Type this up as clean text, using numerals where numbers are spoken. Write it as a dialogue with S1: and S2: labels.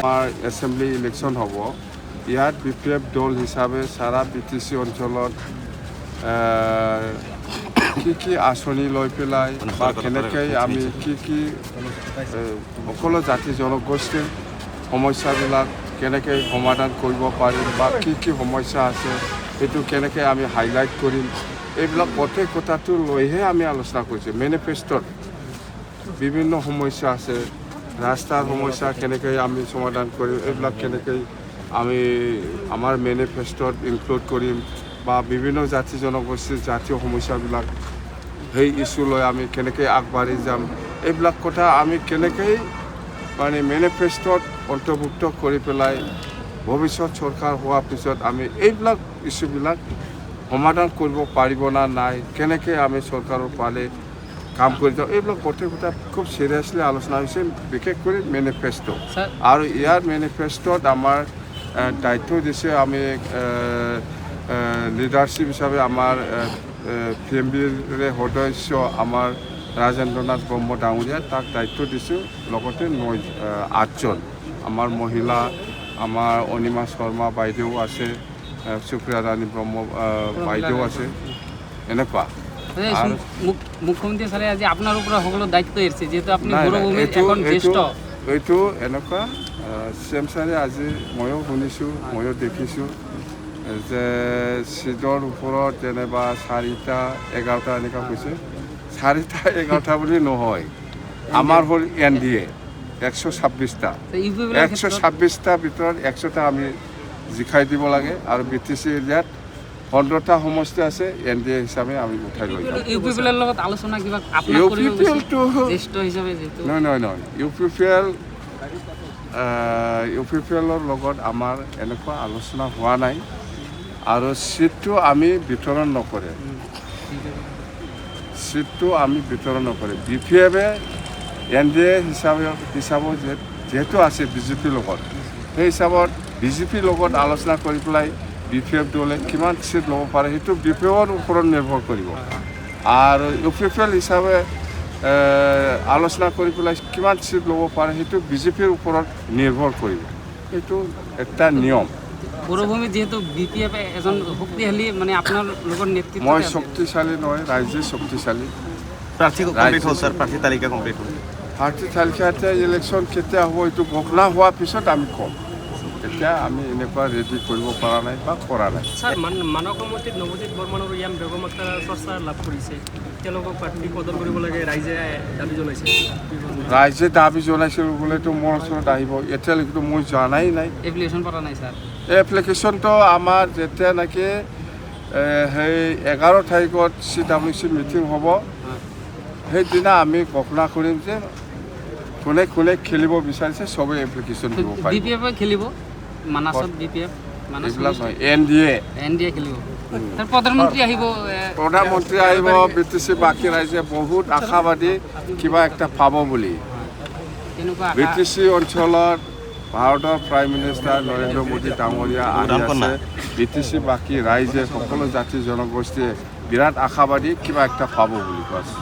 S1: আমাৰ assembly election হ'ব। ইয়াত BPF দল হিচাপে সারা BTC অঞ্চলত কি আঁচনি লৈ পেলাই বা কেনেকৈ আমি কি সকলো জাতি জনগোষ্ঠীৰ সমস্যাবিলাক কেনেকৈ সমাধান কৰিব পাৰিম বা কি সমস্যা আছে সেইটো কেনেকৈ আমি হাইলাইট কৰিম, এইবিলাক প্ৰত্যেক কথাটো লৈহে আমি আলোচনা কৰিছোঁ। মেনিফেষ্টত বিভিন্ন সমস্যা আছে, ৰাস্তাৰ সমস্যা কেনেকৈ আমি সমাধান কৰিম, এইবিলাক কেনেকৈ আমি আমাৰ মেনিফেষ্টত ইনক্লুড কৰিম বা বিভিন্ন জাতি জনগোষ্ঠীৰ জাতীয় সমস্যাবিলাক সেই ইস্যু লৈ আমি কেনেকৈ আগবাঢ়ি যাম, এইবিলাক কথা আমি কেনেকৈ মানে মেনিফেষ্টত অন্তৰ্ভুক্ত কৰি পেলাই ভৱিষ্যত চৰকাৰ হোৱাৰ পিছত আমি এইবিলাক ইস্যুবিলাক সমাধান কৰিব পাৰিব না নাই, কেনেকৈ আমি চৰকাৰৰ পালে কাম কৰি যাওঁ, এইবিলাক প্ৰত্যেক কথা খুব চিৰিয়াছলি আলোচনা হৈছে, বিশেষ কৰি মেনিফেষ্টো। আৰু ইয়াৰ মেনিফেষ্টত আমাৰ দায়িত্ব দিছে, আমি লিডাৰশ্বিপ হিচাপে আমাৰ PMBৰ সদস্য আমাৰ ৰাজেন্দ্ৰনাথ ব্ৰহ্ম ডাঙৰীয়া, তাক দায়িত্ব দিছোঁ। লগতে 8জন আমাৰ মহিলা, আমাৰ অনিমা শৰ্মা বাইদেউ আছে, সুপ্ৰিয়া ৰাণী ব্ৰহ্ম বাইদেউ আছে, এনেকুৱা।
S2: মুখ্যমন্ত্ৰী ছাৰে আজি আপোনাৰ ওপৰত সকলো দায়িত্ব এৰিছে, যিহেতু আপুনি
S1: এইটো এনেকুৱা CM ছাৰে আজি ময়ো শুনিছোঁ, ময়ো দেখিছোঁ যে চিটৰ ওপৰত যেনিবা 4টা 11টা এনেকুৱা কৈছে। 4টা 11টা বুলি নহয়, আমাৰ হ'ল NDA 126টা, 126টাৰ ভিতৰত 100টা আমি জিকাই দিব লাগে। আৰু BTC এৰিয়াত 15টা সমষ্টি আছে, NDA হিচাপে আমি উঠাই লৈ যাওঁ।
S2: UPPLৰ লগত আলোচনা কিবা
S1: নহয়, UPPLৰ লগত আমাৰ এনেকুৱা আলোচনা হোৱা নাই। আৰু চিটটো আমি বিতৰণ নকৰে, BPF-এ NDA হিচাপত যেহেতু আছে BJPৰ লগত, সেই হিচাপত BJPৰ লগত আলোচনা কৰি পেলাই BPF দলে কিমান চিট ল'ব পাৰে সেইটো BPF-ৰ ওপৰত নিৰ্ভৰ কৰিব। আৰু UPPL হিচাপে আলোচনা কৰি পেলাই কিমান চিট ল'ব পাৰে সেইটো BJPৰ ওপৰত নিৰ্ভৰ কৰিব। এইটো এটা নিয়ম।
S2: বড়োভূমি যিহেতু BPF এজন শক্তিশালী, মানে আপোনাৰ লগত নেতৃত্ব।
S1: মই শক্তিশালী নহয়, ৰাইজে শক্তিশালী।
S3: প্ৰাৰ্থী তালিকা কমপ্লিট হ'ল।
S1: প্ৰাৰ্থী তালিকা ইলেকশ্যন কেতিয়া হ'ব এইটো ঘোষণা হোৱাৰ পিছত আমি ক'ম। এতিয়া আমি এনেকুৱা ৰেডি কৰিব পৰা নাই বা কৰা নাই।
S4: ছাৰ, মানৱ সমষ্টিত নৱজিৎ বৰ্মনৰ ইয়াম বেগমতাৰ চৰ্চা লাভ কৰিছে, তেওঁলোকক প্ৰাৰ্থী প্ৰদান কৰিব লাগে, ৰাইজে দাবী জনাইছে।
S1: ৰাইজে দাবী জনাইছিল বোলেতো মোৰ ওচৰত আহিব, এতিয়ালৈকেতো মই জনাই নাই।
S2: এপ্লিকেশ্যন কৰা নাই ছাৰ?
S1: এপ্লিকেশ্যনটো আমাৰ যেতিয়া নেকি সেই 11 তাৰিখত CWC মিটিং হ'ব, সেইদিনা আমি ঘোষণা কৰিম যে কোনে কোনে খেলিব বিচাৰিছে, চবেই এপ্লিকেশ্যন দিব পাৰিব।
S2: BPF খেলিব মানাছত? BPF
S1: এইবিলাক নহয়, NDA
S2: খেলিব। প্ৰধানমন্ত্ৰী
S1: আহিব। BTC বাকী ৰাইজে বহুত আশাবাদী কিবা একটা পাব বুলি। BTC অঞ্চলত ভাৰতৰ প্ৰাইম মিনিষ্টাৰ নৰেন্দ্ৰ মোদী ডাঙৰীয়া আহি আছে। BTC বাকী ৰাইজে, সকলো জাতি জনগোষ্ঠীয়ে বিৰাট আশাবাদী কিবা একটা পাব বুলি কৈছে।